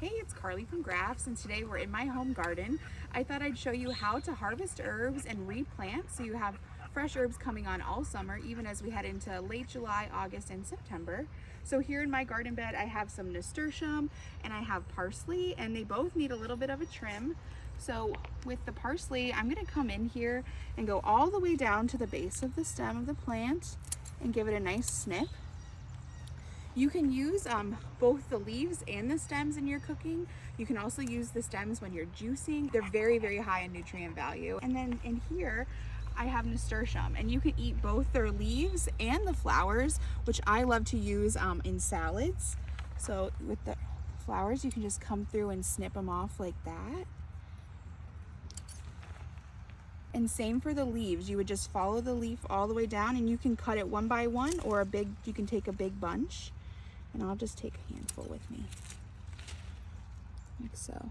Hey, it's Carly from Grafs, and today we're in my home garden. I thought I'd show you how to harvest herbs and replant so you have fresh herbs coming on all summer, even as we head into late July, August, and September. So here in my garden bed, I have some nasturtium and I have parsley, and they both need a little bit of a trim. So with the parsley, I'm gonna come in here and go all the way down to the base of the stem of the plant and give it a nice snip. You can use both the leaves and the stems in your cooking. You can also use the stems when you're juicing. They're very, very high in nutrient value. And then in here, I have nasturtium, and you can eat both their leaves and the flowers, which I love to use in salads. So with the flowers, you can just come through and snip them off like that. And same for the leaves. You would just follow the leaf all the way down, and you can cut it one by one, or you can take a big bunch. And I'll just take a handful with me, like so.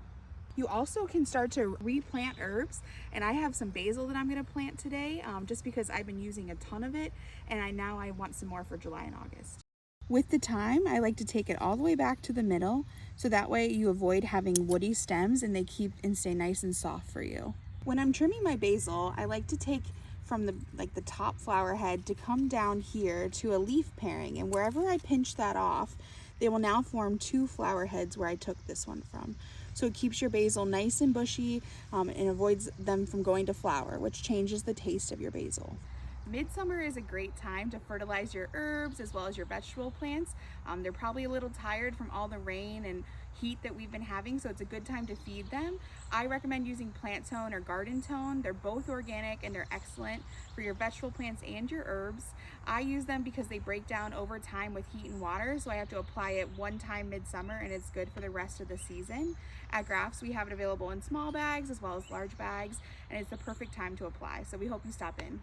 You also can start to replant herbs, and I have some basil that I'm going to plant today just because I've been using a ton of it, and I want some more for July and August. With the thyme, I like to take it all the way back to the middle, so that way you avoid having woody stems and they keep and stay nice and soft for you. When I'm trimming my basil, I like to take from the top flower head to come down here to a leaf pairing, and wherever I pinch that off, they will now form two flower heads where I took this one from. So it keeps your basil nice and bushy and avoids them from going to flower, which changes the taste of your basil. Midsummer is a great time to fertilize your herbs as well as your vegetable plants. They're probably a little tired from all the rain and heat that we've been having, so it's a good time to feed them. I recommend using Plant Tone or Garden Tone. They're both organic and they're excellent for your vegetable plants and your herbs. I use them because they break down over time with heat and water, so I have to apply it one time midsummer, and it's good for the rest of the season. At Grafs, we have it available in small bags as well as large bags, and it's the perfect time to apply, so we hope you stop in.